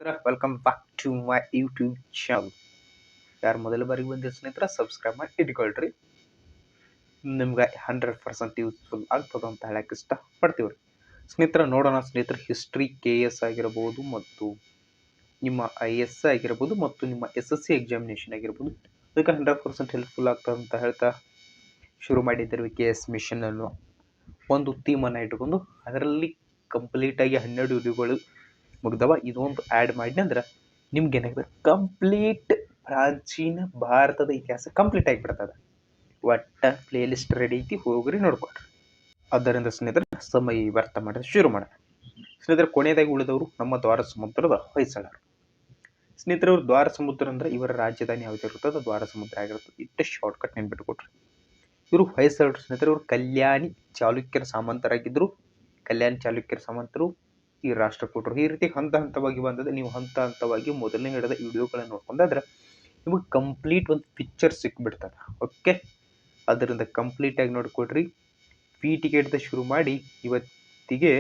Welcome back to my YouTube channel. ಯಾರು ಮೊದಲ ಬಾರಿಗೆ ಬಂದಿರೋ ಸ್ನೇಹಿತರ ಸಬ್ಸ್ಕ್ರೈಬ್ ಮಾಡಿ ಇಟ್ಕೊಳ್ರಿ. ನಿಮ್ಗೆ 100% ಯೂಸ್ಫುಲ್ ಆಗ್ತದೆ ಅಂತ ಹೇಳಕ್ಕೆ ಇಷ್ಟಪಡ್ತೀವಿ ಸ್ನೇಹಿತರ. ನೋಡೋಣ ಸ್ನೇಹಿತರೆ, ಹಿಸ್ಟ್ರಿ KS ಆಗಿರಬಹುದು ಮತ್ತು ನಿಮ್ಮ IS ಆಗಿರ್ಬೋದು ಮತ್ತು ನಿಮ್ಮ SSC ಎಕ್ಸಾಮಿನೇಷನ್ ಆಗಿರ್ಬೋದು, ಅದಕ್ಕೆ 100% ಹೆಲ್ಪ್ಫುಲ್ ಆಗ್ತದೆ ಅಂತ ಹೇಳ್ತಾ ಶುರು ಮಾಡಿದ್ದರು KS ಮಿಷನ್ ಅನ್ನು. ಒಂದು ಥೀಮನ್ನು ಇಟ್ಕೊಂಡು ಅದರಲ್ಲಿ ಕಂಪ್ಲೀಟಾಗಿ 12 ವಿಡಿಯೋಗಳು ಮುಗ್ದವ. ಇದೊಂದು ಆ್ಯಡ್ ಮಾಡಿ ಅಂದ್ರೆ ನಿಮ್ಗೆ ಏನಾಗ್ತದೆ, ಕಂಪ್ಲೀಟ್ ಪ್ರಾಚೀನ ಭಾರತದ ಇತಿಹಾಸ ಕಂಪ್ಲೀಟ್ ಆಗಿಬಿಡ್ತದೆ. ಒಟ್ಟ ಪ್ಲೇ ಲಿಸ್ಟ್ ರೆಡಿ ಐತಿ, ಹೋಗ್ರಿ ನೋಡ್ಕೊಳ್ರಿ. ಆದ್ದರಿಂದ ಸ್ನೇಹಿತರೆ, ಸಮಯ ವ್ಯರ್ಥ ಮಾಡಿದ್ರೆ ಶುರು ಮಾಡೋಣ. ಸ್ನೇಹಿತರೆ, ಕೊನೆಯದಾಗಿ ಉಳಿದವರು ನಮ್ಮ ದ್ವಾರ ಸಮುದ್ರದ ಹೊಯ್ಸಳರು. ಸ್ನೇಹಿತರವರು ದ್ವಾರ ಸಮುದ್ರ ಅಂದ್ರೆ ಇವರ ರಾಜಧಾನಿ ಯಾವ್ದಿರುತ್ತದೆ, ದ್ವಾರ ಸಮುದ್ರ ಆಗಿರ್ತದೆ. ಇಷ್ಟು ಶಾರ್ಟ್ಕಟ್ ನೆನ್ಬಿಟ್ಕೊಟ್ರಿ. ಇವರು ಹೊಯ್ಸಳರು ಸ್ನೇಹಿತರೆ. ಇವರು ಕಲ್ಯಾಣಿ ಚಾಲುಕ್ಯರ ಸಾಮಂತರಾಗಿದ್ದರು. ಕಲ್ಯಾಣಿ ಚಾಲುಕ್ಯರ ಸಾಮಂತರು ಈ ರಾಷ್ಟ್ರಕೂಟರು. ಈ ರೀತಿ ಹಂತ ಹಂತವಾಗಿ ಬಂದದ್ದು. ನೀವು ಹಂತ ಹಂತವಾಗಿ ಮೊದಲನೇ ಹಿಡಿದ ವಿಡಿಯೋಗಳನ್ನು ನೋಡ್ಕೊಂಡಾದ್ರೆ ನಿಮಗೆ ಕಂಪ್ಲೀಟ್ ಒಂದು ಪಿಕ್ಚರ್ ಸಿಕ್ಬಿಡ್ತದೆ. ಓಕೆ, ಅದರಿಂದ ಕಂಪ್ಲೀಟಾಗಿ ನೋಡ್ಕೊಡ್ರಿ. ಟಿಕೆಟ್ದ ಶುರು ಮಾಡಿ ಇವತ್ತಿಗೆ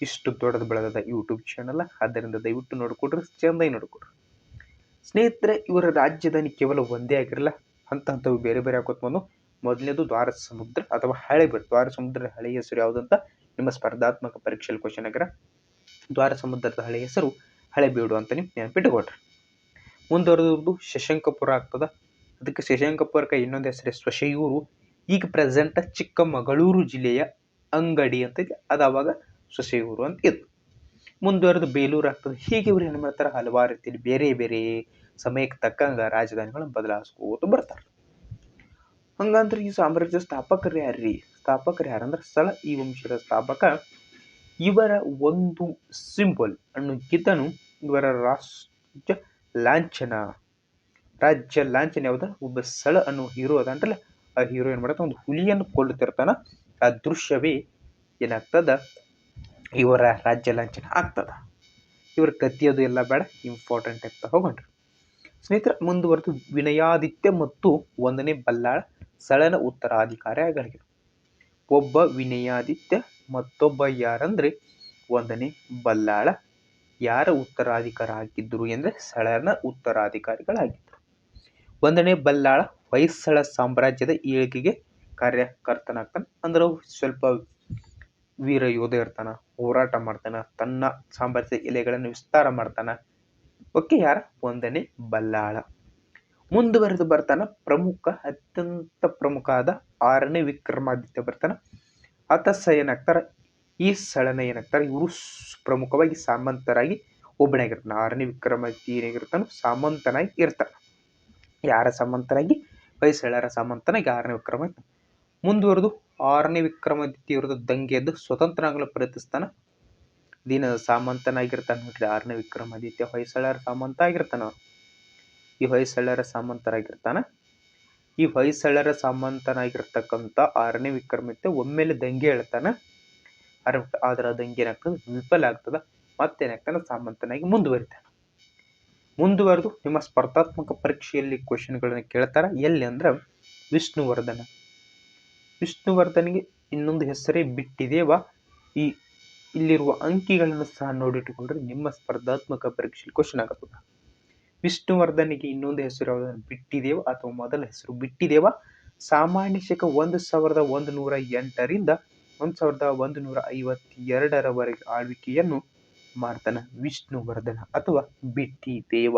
ಇಷ್ಟು ದೊಡ್ಡದು ಬೆಳೆದ ಯೂಟ್ಯೂಬ್ ಚಾನಲ್. ಆದ್ದರಿಂದ ದಯವಿಟ್ಟು ನೋಡ್ಕೊಡ್ರಿ, ಚೆಂದಾಗಿ ನೋಡ್ಕೊಡ್ರಿ ಸ್ನೇಹಿತರೆ. ಇವರ ರಾಜಧಾನಿ ಕೇವಲ ಒಂದೇ ಆಗಿರಲ್ಲ, ಹಂತ ಹಂತವು ಬೇರೆ ಬೇರೆ ಆಗೋತ್ ಬಂದು. ಮೊದಲನೇದು ದ್ವಾರ ಸಮುದ್ರ ಅಥವಾ ಹಳೆಬೀಡು. ದ್ವಾರ ಸಮುದ್ರದ ಹಳೆಯ ಹೆಸರು ಯಾವುದಂತ ನಿಮ್ಮ ಸ್ಪರ್ಧಾತ್ಮಕ ಪರೀಕ್ಷೆಯಲ್ಲಿ ಕ್ವಶನ್ ಆಗಿರ. ದ್ವಾರ ಸಮುದ್ರದ ಹಳೆಯ ಹೆಸರು ಹಳೆಬೀಡು ಅಂತ ನೀವು ನೆನಪಿಟ್ಟುಕೊಡ್ರಿ. ಮುಂದುವರೆದು ಶಶಂಕಪುರ ಆಗ್ತದ. ಅದಕ್ಕೆ ಶಶಂಕಪುರಕ್ಕೆ ಇನ್ನೊಂದು ಹೆಸರು ಸ್ವಶಯೂರು. ಈಗ ಪ್ರೆಸೆಂಟ್ ಚಿಕ್ಕಮಗಳೂರು ಜಿಲ್ಲೆಯ ಅಂಗಡಿ ಅಂತ ಇದೆ, ಅದು ಅವಾಗ ಸ್ವಶಯೂರು ಅಂತ ಇತ್ತು. ಮುಂದುವರೆದು ಬೇಲೂರು ಆಗ್ತದೆ. ಹೀಗೆ ಇವರು ಏನು ಮಾಡ್ತಾರೆ, ಹಲವಾರು ರೀತಿಯಲ್ಲಿ ಬೇರೆ ಬೇರೆ ಸಮಯಕ್ಕೆ ತಕ್ಕಂಗ ರಾಜಧಾನಿಗಳನ್ನು ಬದಲಾಯಿಸ್ಕೋತ ಬರ್ತಾರೆ. ಹಂಗಂದ್ರೆ ಈ ಸಾಮ್ರಾಜ್ಯ ಸ್ಥಾಪಕರು ಯಾರಂದ್ರೆ ಸ್ಥಳ. ಈ ವಂಶದ ಸ್ಥಾಪಕ. ಇವರ ಒಂದು ಸಿಂಬಲ್ ಅನ್ನೋಕ್ಕಿಂತನೂ ಇವರ ರಾಜ್ಯ ಲಾಂಛನ ಯಾವ್ದ, ಒಬ್ಬ ಸ್ಥಳ ಅನ್ನೋ ಹೀರೋ ಅದಂಟಲ್ಲ, ಆ ಹೀರೋ ಏನ್ ಮಾಡತ್ತ, ಒಂದು ಹುಲಿಯನ್ನು ಕೊಲ್ಲುತ್ತಿರ್ತಾನ. ಆ ದೃಶ್ಯವೇ ಏನಾಗ್ತದ, ಇವರ ರಾಜ್ಯ ಲಾಂಛನ ಆಗ್ತದ. ಇವರ ಕತ್ತಿಯೋದು ಎಲ್ಲ ಬೇಡ, ಇಂಪಾರ್ಟೆಂಟ್ ಆಗ್ತಾ ಹೋಗೋಣ್ರಿ ಸ್ನೇಹಿತರ. ಮುಂದುವರೆದು ವಿನಯಾದಿತ್ಯ ಮತ್ತು 1ನೇ ಬಲ್ಲಾಳ ಸ್ಥಳನ ಉತ್ತರಾಧಿಕಾರಿ ಆಗಿದ್ರು. ಒಬ್ಬ ವಿನಯಾದಿತ್ಯ, ಮತ್ತೊಬ್ಬ ಯಾರಂದ್ರೆ 1ನೇ ಬಲ್ಲಾಳ. ಯಾರ ಉತ್ತರಾಧಿಕಾರ ಆಗಿದ್ರು ಅಂದ್ರೆ ಸ್ಥಳನ ಉತ್ತರಾಧಿಕಾರಿಗಳಾಗಿದ್ದರು. 1ನೇ ಬಲ್ಲಾಳ ಹೊಯ್ಸಳ ಸಾಮ್ರಾಜ್ಯದ ಏಳಿಗೆಗೆ ಕಾರ್ಯಕರ್ತನಾಗ್ತಾನೆ. ಅಂದ್ರೆ ಸ್ವಲ್ಪ ವೀರ ಯೋಧ ಇರ್ತಾನ, ಹೋರಾಟ ಮಾಡ್ತಾನ, ತನ್ನ ಸಾಮ್ರಾಜ್ಯದ ಎಲೆಗಳನ್ನು ವಿಸ್ತಾರ ಮಾಡ್ತಾನ. ಓಕೆ, ಯಾರ 1ನೇ ಬಲ್ಲಾಳ. ಮುಂದುವರೆದು ಬರ್ತಾನ ಅತ್ಯಂತ ಪ್ರಮುಖ ಆದ 6ನೇ ವಿಕ್ರಮಾದಿತ್ಯ ಬರ್ತಾನ. ಆತ ಏನಾಗ್ತಾರ, ಈ ಸ್ಥಳನ ಏನಾಗ್ತಾರೆ, ಇವರು ಪ್ರಮುಖವಾಗಿ ಸಾಮಂತರಾಗಿ ಒಬ್ಬನಾಗಿರ್ತಾನೆ. 6ನೇ ವಿಕ್ರಮಾದಿತ್ಯ ಏನಾಗಿರ್ತಾನ, ಸಾಮಂತನಾಗಿ ಇರ್ತಾನೆ. ಯಾರ ಸಾಮಂತನಾಗಿ, ಹೊಯ್ಸಳರ ಸಾಮಂತನಾಗಿ 6ನೇ ವಿಕ್ರಮಾದಿತ್ಯ. ಮುಂದುವರೆದು 6ನೇ ವಿಕ್ರಮಾದಿತ್ಯ ವಿರುದ್ಧ ದಂಗೆ ಎದ್ದು ಸ್ವತಂತ್ರ ಆಗಲು ಪ್ರಯತ್ನಿಸ್ತಾನ. ದಿನ ಸಾಮಂತನಾಗಿರ್ತಾನೆ ನೋಡ್ರಿ 6ನೇ ವಿಕ್ರಮಾದಿತ್ಯ. ಹೊಯ್ಸಳರ ಸಾಮಂತ ಆಗಿರ್ತಾನ. ಈ ಹೊಯ್ಸಳರ ಸಾಮಂತರಾಗಿರ್ತಾನ. ಈ ಹೊಯ್ಸಳರ ಸಾಮಂತನಾಗಿರ್ತಕ್ಕಂಥ 6ನೇ ವಿಕ್ರಮಾದಿತ್ಯ ಒಮ್ಮೆಲೆ ದಂಗೆ ಹೇಳ್ತಾನ. ಆದ್ರೆ ಆ ದಂಗೆ ಏನಾಗ್ತದೆ, ವಿಫಲ ಆಗ್ತದ. ಮತ್ತೇನಾಗ್ತಾನ, ಸಾಮಂತನಾಗಿ ಮುಂದುವರೆದು ನಿಮ್ಮ ಸ್ಪರ್ಧಾತ್ಮಕ ಪರೀಕ್ಷೆಯಲ್ಲಿ ಕ್ವಶನ್ಗಳನ್ನ ಕೇಳ್ತಾರ. ಎಲ್ಲಿ ಅಂದ್ರೆ ವಿಷ್ಣುವರ್ಧನ. ವಿಷ್ಣುವರ್ಧನ್ಗೆ ಇನ್ನೊಂದು ಹೆಸರೇ ಬಿಟ್ಟಿದೇವ. ಇಲ್ಲಿರುವ ಅಂಕಿಗಳನ್ನು ಸಹ ನೋಡಿಟ್ಟುಕೊಂಡ್ರೆ ನಿಮ್ಮ ಸ್ಪರ್ಧಾತ್ಮಕ ಪರೀಕ್ಷೆಯಲ್ಲಿ ಕ್ವಶನ್ ಆಗುತ್ತದೆ. ವಿಷ್ಣುವರ್ಧನಿಗೆ ಇನ್ನೊಂದು ಹೆಸರು ಯಾವುದಾದ್ರು ಬಿಟ್ಟಿದೇವ ಅಥವಾ ಮೊದಲ ಹೆಸರು ಬಿಟ್ಟಿದೇವ. ಸಾಮಾನ್ಯ ಶಕ 1108ರಿಂದ 1152ರವರೆಗೆ ಆಳ್ವಿಕೆಯನ್ನು ಮಾಡ್ತಾನ ವಿಷ್ಣುವರ್ಧನ ಅಥವಾ ಬಿಟ್ಟಿದೇವ.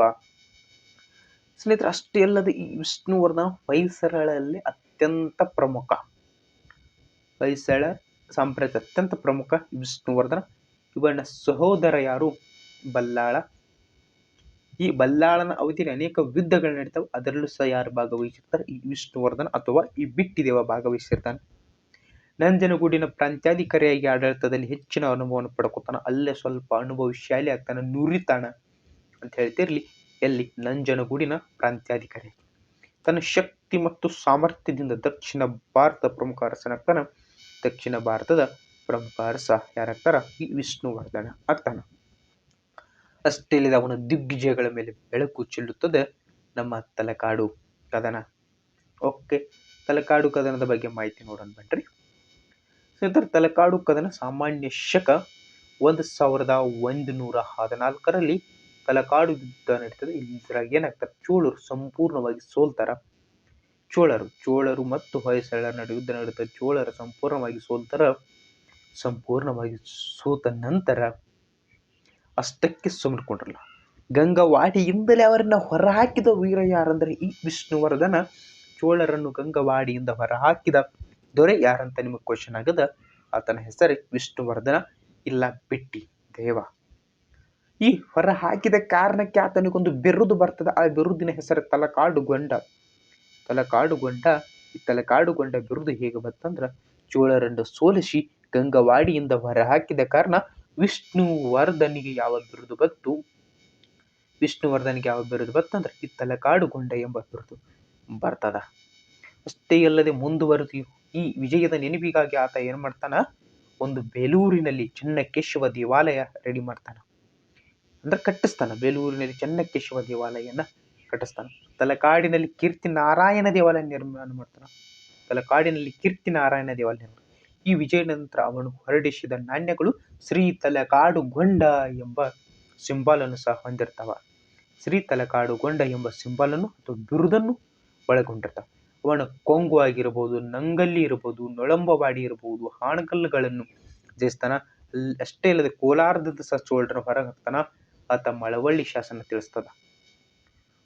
ಸ್ನೇಹಿತರೆ, ಅಷ್ಟೇ ಅಲ್ಲದೆ ಈ ವಿಷ್ಣುವರ್ಧನ ಹೊಯ್ಸಳರಲ್ಲಿ ಅತ್ಯಂತ ಪ್ರಮುಖ. ಹೊಯ್ಸಳ ಸಾಮ್ರಾಜ್ಯ ಅತ್ಯಂತ ಪ್ರಮುಖ ವಿಷ್ಣುವರ್ಧನ. ಇವನ ಸಹೋದರ ಯಾರು, ಬಲ್ಲಾಳ. ಈ ಬಲ್ಲಾಳನ ಅವಧಿಯಲ್ಲಿ ಅನೇಕ ಯುದ್ಧಗಳು ನಡೀತಾವೆ. ಅದರಲ್ಲೂ ಸಹ ಯಾರು ಭಾಗವಹಿಸಿರ್ತಾರೆ, ಈ ವಿಷ್ಣುವರ್ಧನ ಅಥವಾ ಈ ಬಿಟ್ಟಿದೇವ ಭಾಗವಹಿಸಿರ್ತಾನೆ. ನಂಜನಗೂಡಿನ ಪ್ರಾಂತ್ಯಾಧಿಕಾರಿಯಾಗಿ ಆಡಳಿತದಲ್ಲಿ ಹೆಚ್ಚಿನ ಅನುಭವವನ್ನು ಪಡ್ಕೊತಾನ. ಅಲ್ಲೇ ಸ್ವಲ್ಪ ಅನುಭವಶಾಲಿ ಆಗ್ತಾನೆ, ನುರಿತಾಣ ಅಂತ ಹೇಳ್ತಿರ್ಲಿ. ಎಲ್ಲಿ, ನಂಜನಗೂಡಿನ ಪ್ರಾಂತ್ಯಾಧಿಕಾರಿ. ತನ್ನ ಶಕ್ತಿ ಮತ್ತು ಸಾಮರ್ಥ್ಯದಿಂದ ದಕ್ಷಿಣ ಭಾರತದ ಪ್ರಮುಖ ಅರಸನಾಗ್ತಾನ. ದಕ್ಷಿಣ ಭಾರತದ ಪ್ರಮುಖ ಅರಸ ಯಾರಾಗ್ತಾರ, ಈ ವಿಷ್ಣುವರ್ಧನ ಆಗ್ತಾನ. ಅಷ್ಟೇ ಇಲ್ಲದೆ ಅವನ ದಿಗ್ವಿಜಯಗಳ ಮೇಲೆ ಬೆಳಕು ಚೆಲ್ಲುತ್ತದೆ ನಮ್ಮ ತಲಕಾಡು ಕದನ. ಓಕೆ, ತಲಕಾಡು ಕದನದ ಬಗ್ಗೆ ಮಾಹಿತಿ ನೋಡೋಣ ಬನ್ರಿ ಸ್ನೇಹಿತರೆ. ತಲಕಾಡು ಕದನ ಸಾಮಾನ್ಯ ಶಕ 1114ರಲ್ಲಿ ತಲಕಾಡು ಯುದ್ಧ ನಡೀತದೆ. ಇದ್ರಾಗ ಏನಾಗ್ತಾರೆ, ಚೋಳರು ಸಂಪೂರ್ಣವಾಗಿ ಸೋಲ್ತಾರ. ಚೋಳರು ಮತ್ತು ಹೊಯ್ಸಳರ ನಡುವೆ ಯುದ್ಧ ನಡೀತದೆ. ಚೋಳರು ಸಂಪೂರ್ಣವಾಗಿ ಸೋಲ್ತಾರ. ಸಂಪೂರ್ಣವಾಗಿ ಸೋತ ನಂತರ ಅಷ್ಟಕ್ಕೆ ಸುಮ್ಮನಿಕೊಂಡ್ರಲ್ಲ, ಗಂಗವಾಡಿಯಿಂದಲೇ ಅವರನ್ನ ಹೊರಹಾಕಿದ ವೀರ ಯಾರಂದ್ರೆ ಈ ವಿಷ್ಣುವರ್ಧನ. ಚೋಳರನ್ನು ಗಂಗವಾಡಿಯಿಂದ ಹೊರಹಾಕಿದ ದೊರೆ ಯಾರಂತ ನಿಮಗೆ ಕ್ವಶನ್ ಆಗದ. ಆತನ ಹೆಸರೇ ವಿಷ್ಣುವರ್ಧನ, ಇಲ್ಲ ಬಿಟ್ಟಿ ದೇವ. ಈ ಹೊರ ಹಾಕಿದ ಕಾರಣಕ್ಕೆ ಆತನಿಗೊಂದು ಬಿರುದು ಬರ್ತದೆ. ಆ ಬಿರುದಿನ ಹೆಸರು ತಲಕಾಡುಗೊಂಡ. ಈ ತಲಕಾಡುಗೊಂಡ ಬಿರುದು ಹೇಗೆ ಬರ್ತಂದ್ರ, ಚೋಳರನ್ನು ಸೋಲಿಸಿ ಗಂಗವಾಡಿಯಿಂದ ಹೊರ ಹಾಕಿದ ಕಾರಣ ವಿಷ್ಣುವರ್ಧನಿಗೆ ಯಾವ ಬಿರುದು ಬತ್ತಂದ್ರೆ ಈ ತಲಕಾಡುಗೊಂಡ ಎಂಬ ಬಿರುದು ಬರ್ತದ. ಅಷ್ಟೇ ಅಲ್ಲದೆ ಮುಂದುವರೆದು ಈ ವಿಜಯದ ನೆನಪಿಗಾಗಿ ಆತ ಏನ್ ಮಾಡ್ತಾನ, ಒಂದು ಬೇಲೂರಿನಲ್ಲಿ ಚೆನ್ನಕೇಶವ ದೇವಾಲಯ ರೆಡಿ ಮಾಡ್ತಾನ, ಅಂದ್ರೆ ಕಟ್ಟಿಸ್ತಾನ. ಬೇಲೂರಿನಲ್ಲಿ ಚೆನ್ನಕೇಶವ ದೇವಾಲಯನ ಕಟ್ಟಿಸ್ತಾನ. ತಲಕಾಡಿನಲ್ಲಿ ಕೀರ್ತಿನಾರಾಯಣ ದೇವಾಲಯ ನಿರ್ಮಾಣ ಮಾಡ್ತಾನ. ಈ ವಿಜಯ ನಂತರ ಅವನು ಹೊರಡಿಸಿದ ನಾಣ್ಯಗಳು ಶ್ರೀ ತಲಕಾಡುಗೊಂಡ ಎಂಬ ಸಿಂಬಾಲನ್ನು ಸಹ ಹೊಂದಿರ್ತಾವ. ಶ್ರೀ ತಲಕಾಡುಗೊಂಡ ಎಂಬ ಸಿಂಬಾಲನ್ನು ಅಥವಾ ಬಿರುದನ್ನು ಒಳಗೊಂಡಿರ್ತಾವ. ಅವನ ಕೊಂಗು ಆಗಿರ್ಬೋದು, ನಂಗಲ್ಲಿ ಇರ್ಬೋದು, ನೊಳಂಬವಾಡಿ ಇರ್ಬೋದು, ಹಾಣಗಲ್ಲುಗಳನ್ನು ಜಯಿಸ್ತಾನ. ಅಷ್ಟೇ ಅಲ್ಲದೆ ಕೋಲಾರದಿಂದ ಸಹ ಚೋಳರನ್ನು ಹೊರಗೆ ಹಾಕ್ತಾನ. ಆತ ಮಳವಳ್ಳಿ ಶಾಸನ ತಿಳಿಸ್ತದ.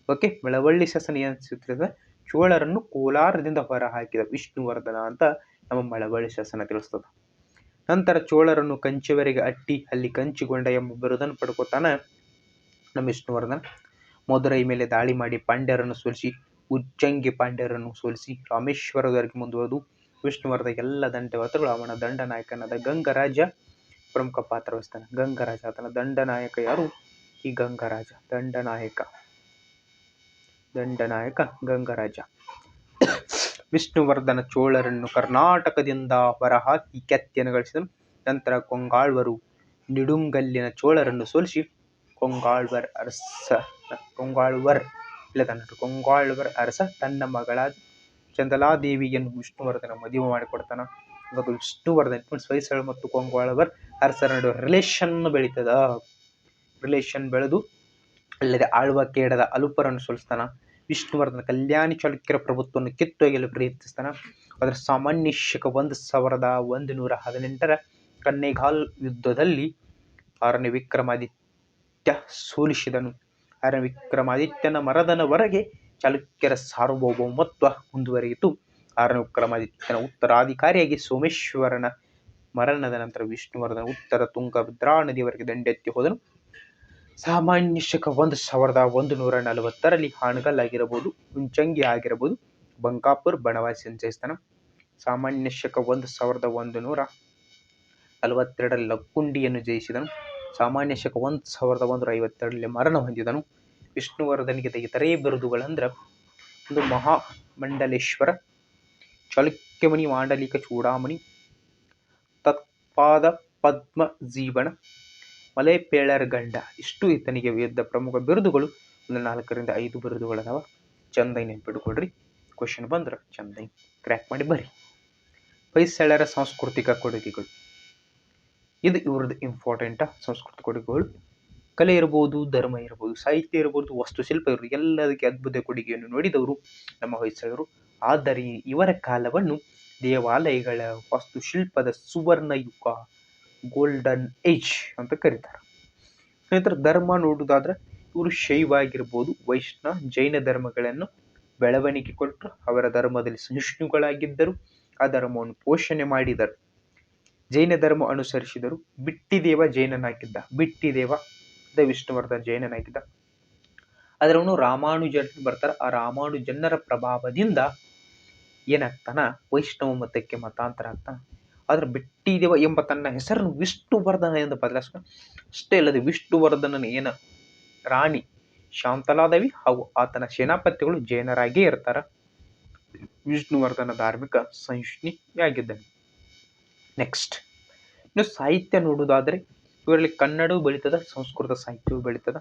ಓಕೆ, ಮಳವಳ್ಳಿ ಶಾಸನ ಏನ್ ತಿಳಿಸ್ತದ, ಚೋಳರನ್ನು ಕೋಲಾರದಿಂದ ಹೊರ ಹಾಕಿದ ವಿಷ್ಣುವರ್ಧನ ಅಂತ ನಮ್ಮ ಮಳವಳ್ಳಿ ಶಾಸನ ತಿಳಿಸ್ತದ. ನಂತರ ಚೋಳರನ್ನು ಕಂಚಿವರೆಗೆ ಅಟ್ಟಿ ಅಲ್ಲಿ ಕಂಚಿಗೊಂಡ ಎಂಬ ಬಿರುದನ್ನು ಪಡ್ಕೋತಾನ ನಮ್ಮ ವಿಷ್ಣುವರ್ಧನ. ಮಧುರೈ ಮೇಲೆ ದಾಳಿ ಮಾಡಿ ಪಾಂಡ್ಯರನ್ನು ಸೋಲಿಸಿ, ಉಜ್ಜಂಗಿ ಪಾಂಡ್ಯರನ್ನು ಸೋಲಿಸಿ ರಾಮೇಶ್ವರದವರೆಗೆ ಮುಂದುವರೆದು ವಿಷ್ಣುವರ್ಧನ ಎಲ್ಲ ದಂಡವತಗಳು ಅವನ ದಂಡನಾಯಕನಾದ ಗಂಗರಾಜ ಪ್ರಮುಖ ಪಾತ್ರ ವಹಿಸ್ತಾನೆ. ಗಂಗರಾಜ ಆತನ ದಂಡನಾಯಕ ಯಾರು, ಈ ಗಂಗರಾಜ ದಂಡನಾಯಕ ಗಂಗರಾಜ. ವಿಷ್ಣುವರ್ಧನ ಚೋಳರನ್ನು ಕರ್ನಾಟಕದಿಂದ ಹೊರಹಾಕಿ ಖ್ಯಾತಿಯನ್ನು ಗಳಿಸಿದನು. ನಂತರ ಕೊಂಗಾಳ್ವರು ನಿಡುಂಗಲ್ಲಿನ ಚೋಳರನ್ನು ಸೋಲಿಸಿ ಕೊಂಗಾಳ್ವರ್ ಅರಸ ತನ್ನ ಮಗಳಾದ ಚಂದಲಾದೇವಿಯನ್ನು ವಿಷ್ಣುವರ್ಧನ ಮದುವೆ ಮಾಡಿಕೊಡ್ತಾನ. ಇವಾಗ ವಿಷ್ಣುವರ್ಧನ್ ಹೊಯ್ಸಳ ಮತ್ತು ಕೊಂಗಾಳ್ವರ್ ಅರಸರ ನಡುವೆ ರಿಲೇಷನ್ ಬೆಳೆದು ಅಲ್ಲದೆ ಆಳ್ವ ಕೇಡದ ಅಲುಪರನ್ನು ಸೋಲಿಸ್ತಾನ. ವಿಷ್ಣುವರ್ಧನ ಕಲ್ಯಾಣಿ ಚಾಲುಕ್ಯರ ಪ್ರಭುತ್ವವನ್ನು ಕಿತ್ತೊಯ್ಯಲು ಪ್ರಯತ್ನಿಸ್ತಾನ. ಅದರ ಸಾಮಾನ್ಯ ಶಕ 1118 ಕನ್ನೇಗಾಲ್ ಯುದ್ಧದಲ್ಲಿ 6ನೇ ವಿಕ್ರಮಾದಿತ್ಯ ಸೋಲಿಸಿದನು. 6ನೇ ವಿಕ್ರಮಾದಿತ್ಯನ ಮರಣದವರೆಗೆ ಚಾಲುಕ್ಯರ ಸಾರ್ವಭೌಮತ್ವ ಮುಂದುವರಿಯಿತು. 6ನೇ ವಿಕ್ರಮಾದಿತ್ಯನ ಉತ್ತರಾಧಿಕಾರಿಯಾಗಿ ಸೋಮೇಶ್ವರನ ಮರಣದ ನಂತರ ವಿಷ್ಣುವರ್ಧನ ಉತ್ತರ ತುಂಗಭದ್ರಾ ನದಿಯವರೆಗೆ ದಂಡೆತ್ತಿ ಹೋದನು. ಸಾಮಾನ್ಯ ಶಕ 1140ರಲ್ಲಿ ಹಾಣಗಲ್ ಆಗಿರಬಹುದು, ಉಜ್ಜಂಗಿ ಆಗಿರಬಹುದು, ಬಂಕಾಪುರ್ ಬನವಾಸಿಯನ್ನು ಜಯಿಸ್ತಾನ. ಸಾಮಾನ್ಯ ಶಕ 1142ರಲ್ಲಿ ಲಕ್ಕುಂಡಿಯನ್ನು ಜಯಿಸಿದನು. ಸಾಮಾನ್ಯ ಶಕ 1152ರಲ್ಲಿ ಮರಣ ಹೊಂದಿದನು. ವಿಷ್ಣುವರ್ಧನಿಗೆ ಇತರೆ ಬಿರುದುಗಳಂದ್ರ ಒಂದು ಮಹಾಮಂಡಲೇಶ್ವರ, ಚಾಲುಕ್ಯಮಣಿ, ಮಾಂಡಲಿಕ ಚೂಡಾಮಣಿ, ತತ್ಪಾದ ಪದ್ಮಜೀವನ, ಮಲೆಪೇಳರ ಗಂಡ. ಇಷ್ಟು ಈತನಿಗೆ ಯುದ್ಧ ಪ್ರಮುಖ ಬಿರುದುಗಳು. ಒಂದು 4ರಿಂದ 5 ಬಿರುದುಗಳದಾವ. ಚಂದಾಗಿ ನೆನ್ಪಿಟ್ಕೊಳ್ರಿ. ಕ್ವಶನ್ ಬಂದ್ರೆ ಚಂದಾಗಿ ಕ್ರ್ಯಾಕ್ ಮಾಡಿ ಬರ್ರಿ. ಹೊಯ್ಸಳರ ಸಾಂಸ್ಕೃತಿಕ ಕೊಡುಗೆಗಳು, ಇದು ಇವ್ರದ್ದು ಇಂಪಾರ್ಟೆಂಟ್. ಸಾಂಸ್ಕೃತಿಕ ಕೊಡುಗೆಗಳು ಕಲೆ ಇರ್ಬೋದು, ಧರ್ಮ ಇರ್ಬೋದು, ಸಾಹಿತ್ಯ ಇರ್ಬೋದು, ವಾಸ್ತುಶಿಲ್ಪ ಇರ್ಬೋದು, ಎಲ್ಲದಕ್ಕೆ ಅದ್ಭುತ ಕೊಡುಗೆಯನ್ನು ನೋಡಿದವರು ನಮ್ಮ ಹೊಯ್ಸಳರು. ಆದರೆ ಇವರ ಕಾಲವನ್ನು ದೇವಾಲಯಗಳ ವಾಸ್ತುಶಿಲ್ಪದ ಸುವರ್ಣ ಯುಗ, ಗೋಲ್ಡನ್ ಏಜ್ ಅಂತ ಕರೀತಾರೆ. ನಂತರ ಧರ್ಮ ನೋಡುವುದಾದ್ರೆ ಇವರು ಶೈವ ಆಗಿರ್ಬೋದು, ವೈಷ್ಣವ, ಜೈನ ಧರ್ಮಗಳನ್ನು ಬೆಳವಣಿಗೆ ಕೊಟ್ಟರು. ಅವರ ಧರ್ಮದಲ್ಲಿ ಸಹಿಷ್ಣುಗಳಾಗಿದ್ದರು. ಆ ಧರ್ಮವನ್ನು ಪೋಷಣೆ ಮಾಡಿದರು. ಜೈನ ಧರ್ಮ ಅನುಸರಿಸಿದರು. ಬಿಟ್ಟಿದೇವ ಜೈನನಾಗಿದ್ದ. ವಿಷ್ಣುವರ್ಧನ ಜೈನನಾಗಿದ್ದ. ಆದರೆ ಅವನು ರಾಮಾನುಜರು ಬರ್ತಾರೆ. ಆ ರಾಮಾನುಜನ್ನರ ಪ್ರಭಾವದಿಂದ ಏನಾಗ್ತಾನ, ವೈಷ್ಣವ ಮತಕ್ಕೆ ಮತಾಂತರ ಆಗ್ತಾನ. ಆದ್ರೆ ಬಿಟ್ಟಿದೇವ ಎಂಬ ತನ್ನ ಹೆಸರನ್ನು ವಿಷ್ಣುವರ್ಧನ ಎಂದು ಬದಲಾಯಿಸ್ತಾನ. ಅಷ್ಟೇ ಅಲ್ಲದೆ ವಿಷ್ಣುವರ್ಧನನ ರಾಣಿ ಶಾಂತಲಾದೇವಿ ಹಾಗೂ ಆತನ ಸೇನಾಪತಿಗಳು ಜೈನರಾಗೇ ಇರ್ತಾರ. ವಿಷ್ಣುವರ್ಧನ ಧಾರ್ಮಿಕ ಸಹಿಷ್ಣುಯಾಗಿದ್ದಾನೆ. ನೆಕ್ಸ್ಟ್ ಇನ್ನು ಸಾಹಿತ್ಯ ನೋಡುವುದಾದ್ರೆ ಇವರಲ್ಲಿ ಕನ್ನಡವೂ ಬೆಳೀತದ, ಸಂಸ್ಕೃತ ಸಾಹಿತ್ಯವೂ ಬೆಳೀತದ.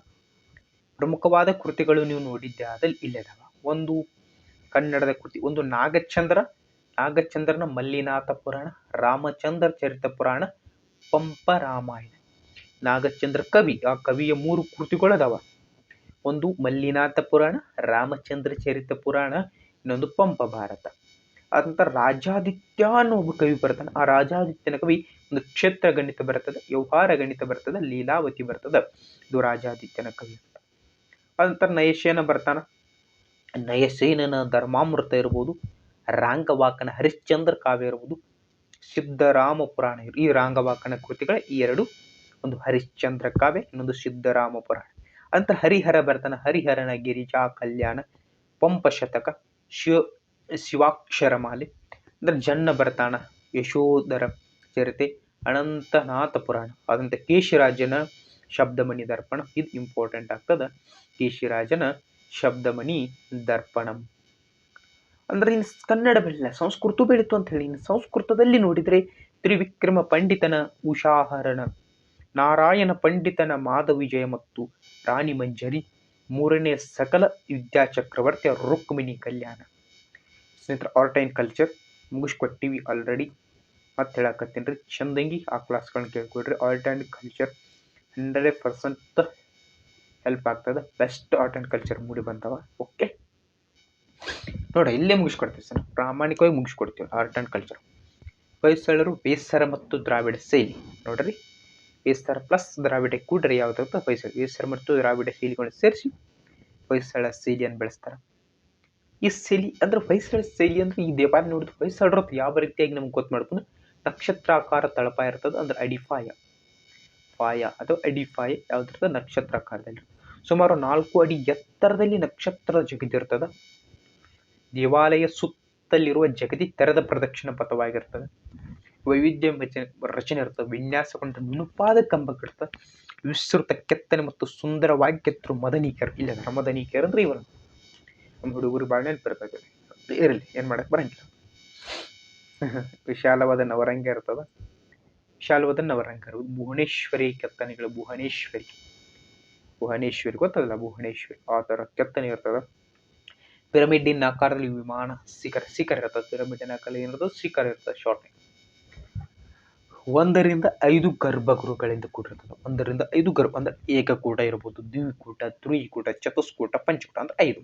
ಪ್ರಮುಖವಾದ ಕೃತಿಗಳು ನೀವು ನೋಡಿದ್ದೆ ಆದಲ್ಲಿ ಇಲ್ಲದಾವ. ಒಂದು ಕನ್ನಡದ ಕೃತಿ, ಒಂದು ನಾಗಚಂದ್ರನ ಮಲ್ಲಿನಾಥ ಪುರಾಣ, ರಾಮಚಂದ್ರ ಚರಿತ ಪುರಾಣ, ಪಂಪ ರಾಮಾಯಣ. ನಾಗಚಂದ್ರ ಕವಿ, ಆ ಕವಿಯ 3 ಕೃತಿಗಳು ಅದಾವ. ಒಂದು ಮಲ್ಲಿನಾಥ ಪುರಾಣ, ರಾಮಚಂದ್ರ ಚರಿತ ಪುರಾಣ, ಇನ್ನೊಂದು ಪಂಪ ಭಾರತ. ಆದ ನಂತರ ರಾಜಾದಿತ್ಯ ಅನ್ನೋ ಒಬ್ಬ ಕವಿ ಬರ್ತಾನೆ. ಆ ರಾಜಾದಿತ್ಯನ ಕವಿ ಒಂದು ಕ್ಷೇತ್ರ ಗಣಿತ ಬರ್ತದೆ, ವ್ಯವಹಾರ ಗಣಿತ ಬರ್ತದೆ, ಲೀಲಾವತಿ ಬರ್ತದೆ. ಇದು ರಾಜಾದಿತ್ಯನ ಕವಿ. ಆದ ನಂತರ ನಯಸೇನ ಬರ್ತಾನ. ನಯಸೇನನ ಧರ್ಮಾಮೃತ ಇರ್ಬೋದು, ರಾಂಗವಾಕನ ಹರಿಶ್ಚಂದ್ರ ಕಾವ್ಯ ಇರ್ಬೋದು, ಸಿದ್ಧರಾಮ ಪುರಾಣ. ಈ ರಾಂಗವಾಕನ ಕೃತಿಗಳ ಈ ಎರಡು, ಒಂದು ಹರಿಶ್ಚಂದ್ರ ಕಾವ್ಯ, ಇನ್ನೊಂದು ಸಿದ್ಧರಾಮ ಪುರಾಣ. ಅಂತ ಹರಿಹರ ಬರ್ತಾನ. ಹರಿಹರನ ಗಿರಿಜಾ ಕಲ್ಯಾಣ, ಪಂಪ ಶತಕ, ಶಿವಾಕ್ಷರಮಾಲೆ. ಅಂದ್ರೆ ಜನ್ನ ಬರ್ತಾನ, ಯಶೋಧರ ಚರಿತೆ, ಅನಂತನಾಥ ಪುರಾಣ. ಆದಂತ ಕೇಶಿರಾಜನ ಶಬ್ದಮಣಿ ದರ್ಪಣ. ಇದು ಇಂಪಾರ್ಟೆಂಟ್ ಆಗ್ತದ, ಕೇಶಿರಾಜನ ಶಬ್ದಮಣಿ ದರ್ಪಣಂ. ಅಂದ್ರೆ ಇನ್ನು ಕನ್ನಡ ಬೆಳೆಲ್ಲ, ಸಂಸ್ಕೃತ ಬೆಳೀತು ಅಂತ ಹೇಳಿ. ಇನ್ನು ಸಂಸ್ಕೃತದಲ್ಲಿ ನೋಡಿದ್ರೆ ತ್ರಿವಿಕ್ರಮ ಪಂಡಿತನ ಉಷಾಹರಣ, ನಾರಾಯಣ ಪಂಡಿತನ ಮಾಧವಿಜಯ ಮತ್ತು ರಾಣಿ ಮಂಜರಿ, ಮೂರನೇ ಸಕಲ ವಿದ್ಯಾಚಕ್ರವರ್ತಿಯ ರುಕ್ಮಿಣಿ ಕಲ್ಯಾಣ. ಸ್ನೇಹಿತರೆ, ಆರ್ಟ್ ಆ್ಯಂಡ್ ಕಲ್ಚರ್ ಮುಗಿಸ್ಕೊಟ್ಟಿವಿ ಆಲ್ರೆಡಿ. ಮತ್ತೆ ಹೇಳಕತ್ತೀನಿ ರೀ, ಚಂದಂಗಿ ಆ ಕ್ಲಾಸ್ಗಳನ್ನ ಕೇಳ್ಕೊಡ್ರಿ. ಆರ್ಟ್ ಆ್ಯಂಡ್ ಕಲ್ಚರ್ 100% ಹೆಲ್ಪ್ ಆಗ್ತದೆ. ಬೆಸ್ಟ್ ಆರ್ಟ್ ಆ್ಯಂಡ್ ಕಲ್ಚರ್ ಮೂಡಿ ಬಂದವ. ಓಕೆ ನೋಡ, ಇಲ್ಲೇ ಮುಗಿಸ್ಕೊಡ್ತೀವಿ ಸರ್, ಪ್ರಾಮಾಣಿಕವಾಗಿ ಮುಗಿಸ್ಕೊಡ್ತೀವಿ ಆರ್ಟ್ ಆ್ಯಂಡ್ ಕಲ್ಚರ್. ಹೊಯ್ಸಳರು ಬೇಸರ ಮತ್ತು ದ್ರಾವಿಡ ಶೈಲಿ ನೋಡ್ರಿ. ಬೇಸರ ಪ್ಲಸ್ ದ್ರಾವಿಡ ಕೂಡ್ರಿ ಯಾವ್ದಾಗ್ತದೆ ಹೊಯ್ಸಳ. ಬೇಸರ ಮತ್ತು ದ್ರಾವಿಡ ಶೈಲಿಗಳನ್ನ ಸೇರಿಸಿ ಹೊಯ್ಸಳ ಶೈಲಿಯನ್ನು ಬೆಳೆಸ್ತಾರೆ. ಈ ಶೈಲಿ ಅಂದ್ರೆ ಹೊಯ್ಸಳ ಶೈಲಿ ಅಂದ್ರೆ ಈ ದೇವಾಲಯ ನೋಡಿದ್ರೆ ಹೊಯ್ಸಳರು ಯಾವ ರೀತಿಯಾಗಿ ನಮ್ಗೆ ಗೊತ್ತು ಮಾಡ್ಕೊಂಡು, ನಕ್ಷತ್ರಾಕಾರ ತಳಪ ಇರ್ತದೆ. ಅಂದ್ರೆ ಅಡಿಪಾಯ ಅಥವಾ ಅಡಿಪಾಯ ಯಾವ್ದಿರ್ತದೆ, ನಕ್ಷತ್ರಾಕಾರದಲ್ಲಿ ಸುಮಾರು 4 ಅಡಿ ಎತ್ತರದಲ್ಲಿ ನಕ್ಷತ್ರ ಜಗದಿರ್ತದೆ. ದೇವಾಲಯ ಸುತ್ತಲಿರುವ ಜಗತಿ ತೆರೆದ ಪ್ರದಕ್ಷಿಣ ಪಥವಾಗಿರ್ತದೆ. ವೈವಿಧ್ಯ ರಚನೆ ಇರ್ತದೆ, ವಿನ್ಯಾಸಗೊಂಡ ನುಣುಪಾದ ಕಂಬಗಳಿರ್ತದೆ, ವಿಸ್ತೃತ ಕೆತ್ತನೆ ಮತ್ತು ಸುಂದರವಾಗಿ ಕೆತ್ತರು ಮದನಿಕರು. ಇಲ್ಲ ಮದನಿಕರು ಅಂದ್ರೆ ಇವರು ನಮ್ಮ ಹುಡುಗರು ಬಾಳ ನೆನಪಿರ್ತದೆ. ಇರಲಿ, ಏನ್ ಮಾಡಕ್ ಬರಂಗಿಲ್ಲ. ವಿಶಾಲವಾದ ನವರಂಗ ಇರ್ತದ. ವಿಶಾಲವಾದ ನವರಂಗರು ಭುವನೇಶ್ವರಿ ಕೆತ್ತನೆಗಳು. ಭುವನೇಶ್ವರಿ ಗೊತ್ತಲ್ಲ, ಭುವನೇಶ್ವರಿ ಆ ತರ ಕೆತ್ತನೆ ಇರ್ತದ. ಪಿರಮಿಡಿನ್ ಆಕಾರದಲ್ಲಿ ವಿಮಾನ ಶಿಖರ ಇರ್ತದೆ. ಪಿರಮಿಡಿನ್ ಆಕಾರದಲ್ಲಿ ಏನಿರ್ತದೆ, ಶಿಖರ ಇರ್ತದೆ. ಶಾರ್ಟ್ 1 ರಿಂದ 5 ಗರ್ಭಗೃಹಗಳಿಂದ ಕೂಡಿರ್ತದೆ. 1 ರಿಂದ 5 ಗರ್ಭ ಅಂದ್ರೆ ಏಕಕೂಟ ಇರ್ಬೋದು, ದ್ವಿಕೂಟ, ತ್ರಿಕೂಟ, ಚತುಷ್ಕೂಟ, ಪಂಚಕೂಟ ಅಂದ್ರೆ 5.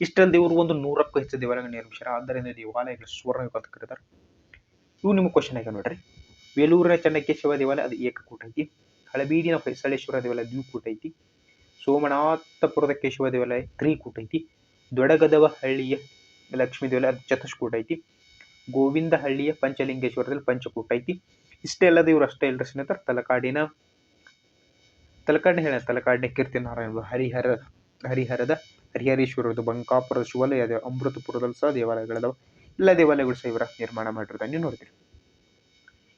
ಇಷ್ಟರಲ್ಲಿ ಇವರು ಒಂದು 100ಕ್ಕೂ ಹೆಚ್ಚು ದೇವಾಲಯಗಳನ್ನು ನಿರ್ಮಿಸ್ಯಾರ. ಆದ್ದರಿಂದ ದೇವಾಲಯಗಳು ಸುವರ್ಣಯುಗ ಅಂತ ಕರೀತಾರೆ. ಇವು ನಿಮ್ಮ ಕ್ವಶನ್ ಆಗ ನೋಡ್ರಿ. ಬೇಲೂರಿನ ಚೆನ್ನಕೇಶವ ದೇವಾಲಯ ಅದು ಏಕಕೂಟ ಐತಿ. ಹಳಬೀಡಿನ ಹೊಯ್ಸಳೇಶ್ವರ ದೇವಾಲಯ ದ್ವಿಕೂಟ ಐತಿ. ಸೋಮನಾಥಪುರದ ಕೇಶವ ದೇವಾಲಯ ತ್ರಿಕೂಟ ಐತಿ. ದೊಡಗದವ ಹಳ್ಳಿಯ ಲಕ್ಷ್ಮೀ ದೇವಾಲಯ ಅದು ಚತುಷ್ಕೂಟ ಐತಿ. ಗೋವಿಂದಹಳ್ಳಿಯ ಪಂಚಲಿಂಗೇಶ್ವರದಲ್ಲಿ ಪಂಚಕೂಟ ಐತಿ. ಇಷ್ಟೇ ಅಲ್ಲದೆ ಇವರು ಅಷ್ಟೇ ಇಲ್ಲರ ಸ್ನೇಹಿತರೆ, ತಲಕಾಡಿನ ಕೀರ್ತಿನಾರಾಯಣ, ಹರಿಹರದ ಹರಿಹರೇಶ್ವರದ, ಬಂಕಾಪುರದ ಶಿವಾಲಯ, ಅಮೃತಪುರದಲ್ಲಿ ಸಹ ದೇವಾಲಯಗಳದಾವ. ಎಲ್ಲ ದೇವಾಲಯಗಳು ಸಹ ಇವರ ನಿರ್ಮಾಣ ಮಾಡಿರೋದನ್ನ ನೀವು ನೋಡ್ತೀರಿ.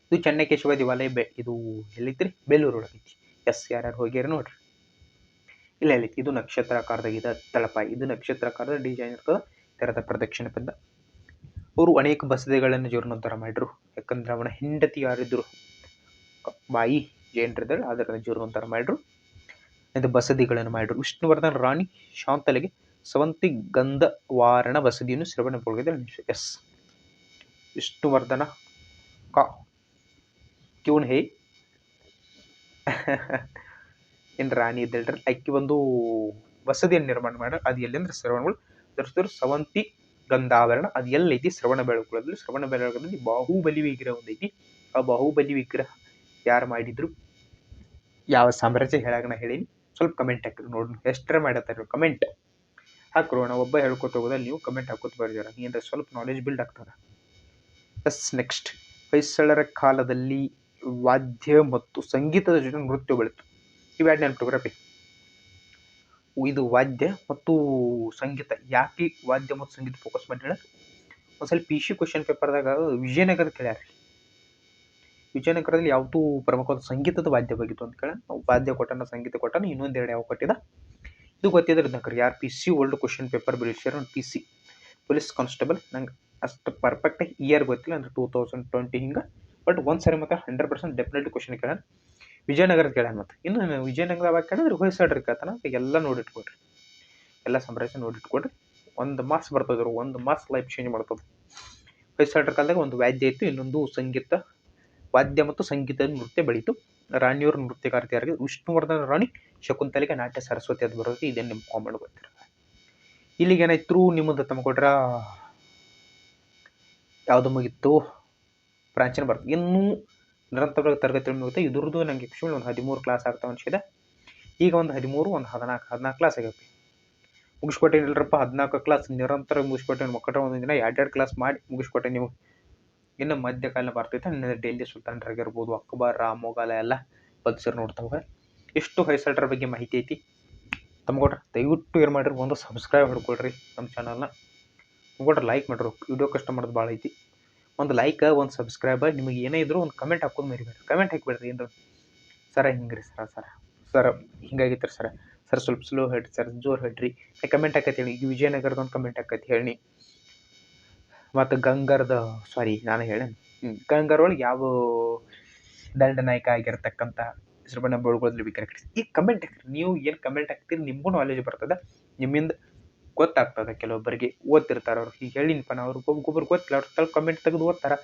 ಇದು ಚೆನ್ನಕೇಶವ ದೇವಾಲಯ ಇದು ಎಲ್ಲಿತ್ರಿ, ಬೇಲೂರು ಒಳಗೈತಿ. ಯಾರ್ಯಾರು ಹೋಗ್ಯಾರ ನೋಡ್ರಿ. ಇಲ್ಲ ಎಲ್ಲಿತ್ತು, ಇದು ನಕ್ಷತ್ರಾಕಾರದಾಗಿದೆ ತಳಪ. ಇದು ನಕ್ಷತ್ರಾಕಾರದ ಡಿಸೈನ್ ಇರ್ತದ, ತೆರೆದ ಪ್ರದಕ್ಷಿಣೆ ಪದ. ಅವರು ಅನೇಕ ಬಸದಿಗಳನ್ನು ಜೀರ್ಣೋದ್ಧಾರ ಮಾಡಿದ್ರು. ಯಾಕಂದ್ರೆ ಅವನ ಹೆಂಡತಿ ಯಾರಿದ್ರು, ಬಾಯಿ ಜೈನರಿದ್ದಾಳೆ, ಅದರ ಜೀರ್ಣೋದ್ಧಾರ ಮಾಡಿದ್ರು. ಇದು ಬಸದಿಗಳನ್ನು ಮಾಡಿದ್ರು. ವಿಷ್ಣುವರ್ಧನ ರಾಣಿ ಶಾಂತಲೆಗೆ ಸವಂತಿ ಗಂಧವಾರಣ ಬಸದಿಯನ್ನು ಶ್ರವಣಬೆಳಗೊಳದಲ್ಲಿ ಎಸ್ ವಿಷ್ಣುವರ್ಧನ ಕ್ಯೂನ್ ಹೇ ಏನು ರಾಣಿ ಇದ್ದಳ್ರಿ, ಅಕ್ಕಿ ಒಂದು ಬಸದಿಯನ್ನು ನಿರ್ಮಾಣ ಮಾಡ್ಯಾರ. ಅದು ಎಲ್ಲಿ ಅಂದ್ರೆ ಶ್ರವಣಗಳು ತೋರಿಸಿದ್ರು. ಸವಂತಿ ಗಂಧಾವರಣ ಅದು ಎಲ್ಲೈತಿ, ಶ್ರವಣಬೆಳಗೊಳದಲ್ಲಿ ಬಾಹುಬಲಿ ವಿಗ್ರಹ ಒಂದೈತಿ. ಆ ಬಾಹುಬಲಿ ವಿಗ್ರಹ ಯಾರು ಮಾಡಿದ್ರು, ಯಾವ ಸಾಮ್ರಾಜ್ಯ ಹೇಳಾಗ ನಾ ಹೇಳೀನಿ. ಸ್ವಲ್ಪ ಕಮೆಂಟ್ ಹಾಕಿದ್ರು ನೋಡ್ರಿ, ಎಷ್ಟರ ಮಾಡತ್ತಾರೆ ಕಮೆಂಟ್ ಹಾಕ್ರು. ನಾವು ಒಬ್ಬ ಹೇಳ್ಕೊತ ಹೋಗೋದಲ್ಲಿ ನೀವು ಕಮೆಂಟ್ ಹಾಕೋತ ಬರ್ಜಾರ, ಏನಾರ ಸ್ವಲ್ಪ ನಾಲೆಜ್ ಬಿಲ್ಡ್ ಆಗ್ತದೆ. ಎಸ್ ನೆಕ್ಸ್ಟ್, ಹೊಯ್ಸಳರ ಕಾಲದಲ್ಲಿ ವಾದ್ಯ ಮತ್ತು ಸಂಗೀತದ ಜೊತೆ ನೃತ್ಯ ಬೆಳೆತು. ಇವೆರಡು ನೆನಪಿಟ್ಕೊರಪ್ಪಿ. ಇದು ವಾದ್ಯ ಮತ್ತು ಸಂಗೀತ. ಯಾಕೆ ವಾದ್ಯ ಮತ್ತು ಸಂಗೀತ ಫೋಕಸ್ ಮಾಡಿ ಹೇಳ, ಒಂದ್ಸಲ PC ಕ್ವಶನ್ ಪೇಪರ್ದಾಗ ವಿಜಯನಗರ ಕೇಳ್ಯಾರ. ವಿಜಯನಗರದಲ್ಲಿ ಯಾವುದು ಪ್ರಮುಖವಾದ ಸಂಗೀತದ ವಾದ್ಯ ಬಗ್ಗಿತ್ತು ಅಂತ ಕೇಳ. ವಾದ್ಯ ಕೊಟ್ಟನ, ಸಂಗೀತ ಕೊಟ್ಟನ, ಇನ್ನೊಂದೆರಡು ಯಾವ ಕೊಟ್ಟಿದ ಇದು ಗೊತ್ತಿದ್ರೆ ನಕ್ರಿ. ಯಾರು PC ಓಲ್ಡ್ ಕ್ವಶನ್ ಪೇಪರ್ ಬಿಡಿಸ್ಯಾರ PC ಪೊಲೀಸ್ ಕಾನ್ಸ್ಟೇಬಲ್, ನಂಗೆ ಅಷ್ಟು ಪರ್ಫೆಕ್ಟ್ ಇಯರ್ ಗೊತ್ತಿಲ್ಲ, ಅಂದ್ರೆ 2020 ಹಿಂಗೆ. ಬಟ್ ಒಂದ್ಸರಿ ಮತ್ತೆ 100% ಡೆಫಿನೆಟ್ಲಿ ಕ್ವಶನ್ ಕೇಳ. ವಿಜಯನಗರದ ಕೇಳ. ಮತ್ತೆ ಇನ್ನು ವಿಜಯನಗರ ಯಾವಾಗ ಕೇಳಿದ್ರೆ ಹೊಯ್ಸಳರು ಕೇಳ್ತಾನ. ಎಲ್ಲ ನೋಡಿಟ್ಕೊಡ್ರಿ, ಎಲ್ಲ ಸಾಮ್ರಾಜ್ಯ ನೋಡಿಟ್ಕೊಡ್ರಿ. 1 ಮಾರ್ಕ್ಸ್ ಬರ್ತದ್ರು, 1 ಮಾರ್ಕ್ಸ್ ಲೈಫ್ ಚೇಂಜ್ ಮಾಡ್ತದೆ. ಹೊಯ್ಸಳರ ಕಾಲದಾಗ ಒಂದು ವಾದ್ಯ ಇತ್ತು, ಇನ್ನೊಂದು ಸಂಗೀತ. ವಾದ್ಯ ಮತ್ತು ಸಂಗೀತ ನೃತ್ಯ ಬೆಳೀತು. ರಾಣಿಯವರು ನೃತ್ಯಗಾರ್ತಿಯಾರಿಗೆ, ವಿಷ್ಣುವರ್ಧನ ರಾಣಿ ಶಕುಂತಲೆಗೆ ನಾಟ್ಯ ಸರಸ್ವತಿ ಅದು ಬರೋದು. ಇದೇನು ನಿಮ್ಮ ಕಾಮೆಂಟ್ ಗೊತ್ತಿರ. ಇಲ್ಲಿಗೆ ಏನಾಯ್ತು ನಿಮ್ಮದು ತಮ್ಮ ಕೊಟ್ರ ಯಾವುದು ಮುಗಿತ್ತು, ಪ್ರಾಚೀನ ಭಾರತ. ಇನ್ನೂ ನಿರಂತರ ತರಗತಿಗಳು ಮುಗಿತು. ಇದ್ರದ್ದು ನಂಗೆ ಆ್ಯಕ್ಚುಲಿ ಒಂದು 13 ಕ್ಲಾಸ್ ಆಗ್ತಾವೆ ಅನ್ಸಿದೆ. ಈಗ ಒಂದು 13, ಒಂದು 14 ಕ್ಲಾಸ್ ಆಗೈತಿ. ಮುಗಿಸ್ಕೊಟ್ಟೇನಿಲ್ರಪ್ಪ 14 ಕ್ಲಾಸ್ ನಿರಂತರ ಮುಗಿಸ್ಕೊಟ್ಟೇನು. ಮಕ್ಕಳ ಒಂದೊಂದು ದಿನ 2 ಕ್ಲಾಸ್ ಮಾಡಿ ಮುಗಿಸ್ಕೊಟ್ಟೆ. ನೀವು ಇನ್ನು ಮಧ್ಯಕಾಲ ಬರ್ತೈತೆ. ಡೆಲ್ಲಿ ಸುಲ್ತಾನರಾಗಿರ್ಬೋದು, ಅಕ್ಬರ್, ಮೊಘಲ ಎಲ್ಲ ಬದ್ಸರ್ ನೋಡ್ತಾವೆ. ಎಷ್ಟು ಹೊಯ್ಸಳರ ಬಗ್ಗೆ ಮಾಹಿತಿ ಐತಿ ತಮ್ಗೊಟ್ರೆ. ದಯವಿಟ್ಟು ಏನು ಮಾಡಿರಿ, ಒಂದು ಸಬ್ಸ್ಕ್ರೈಬ್ ಮಾಡ್ಕೊಳ್ರಿ ನಮ್ಮ ಚಾನಲ್ನ. ತಮ್ಗೊಟ್ರೆ ಲೈಕ್ ಮಾಡಿರಿ. ವಿಡಿಯೋ ಕಷ್ಟ ಮಾಡೋದು ಭಾಳ ಐತಿ. ಒಂದು ಲೈಕ್, ಒಂದು ಸಬ್ಸ್ಕ್ರೈಬ್, ನಿಮಗೆ ಏನೇ ಇದ್ರು ಒಂದು ಕಮೆಂಟ್ ಹಾಕೋದು ಮರಿಬೇಡ್ರಿ. ಕಮೆಂಟ್ ಹಾಕಿಬಿಡ್ರಿ. ಏನು ಸರ ಹಿಂಗೆ ರೀ ಸರ್ ಹಿಂಗಾಗಿತ್ತು ಸರ್ ಸ್ವಲ್ಪ ಸ್ಲೋ ಹೇಳ್ರಿ ಸರ್, ಜೋರು ಹೇಳ್ರಿ, ಕಮೆಂಟ್ ಹಾಕತ್ತೆ ಹೇಳಿ. ಈಗ ವಿಜಯನಗರದ ಒಂದು ಕಮೆಂಟ್ ಹಾಕತ್ತೆ ಹೇಳಿ. ಮತ್ತು ನಾನು ಹೇಳೇನು, ಗಂಗರ್ ಒಳಗೆ ಯಾವ ದಂಡನಾಯಕ ಆಗಿರ್ತಕ್ಕಂಥ ಶ್ರವಣ ಬೆಳಗೊಳದಲ್ಲಿ ವಿಗ್ರಹ. ಈ ಕಮೆಂಟ್ ಹಾಕ್ರಿ. ನೀವು ಏನು ಕಮೆಂಟ್ ಹಾಕ್ತೀರಿ ನಿಮಗೂ ನಾಲೆಜ್ ಬರ್ತದೆ. ನಿಮ್ಮಿಂದ ಗೊತ್ತಾಗ್ತದೆ. ಕೆಲವೊಬ್ಬರಿಗೆ ಓದ್ತಿರ್ತಾರೆ ಅವ್ರು. ಈಗ ಹೇಳಿನಪ್ಪ ನಾ, ಅವ್ರಿಗೆ ಒಬ್ಬೊಬ್ರಿಗೆ ಗೊತ್ತಿಲ್ಲ, ಅವ್ರು ತಲೆ ಕಮೆಂಟ್ ತೆಗೆದು ಓದ್ತಾರೆ.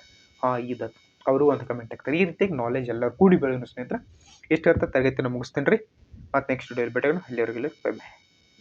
ಇದು ಅವರು ಒಂದು ಕಮೆಂಟ್ ಹಾಕ್ತಾರೆ. ಈ ರೀತಿಯಾಗಿ ನಾಲೆಜ್ ಎಲ್ಲ ಕೂಡಿ ಬೆಳೆಯೋಣ ಸ್ನೇಹಿತರೆ. ಇಷ್ಟು ತರಗತಿನ ಮುಗಿಸ್ತೇನೆ ರೀ. ಮತ್ತು ನೆಕ್ಸ್ಟ್ ವಿಡಿಯೋಲಿ ಭೇಟಿಯಾಗೋಣ. ಅಲ್ಲಿವರೆಗೆ ಬೈ ಬೈ.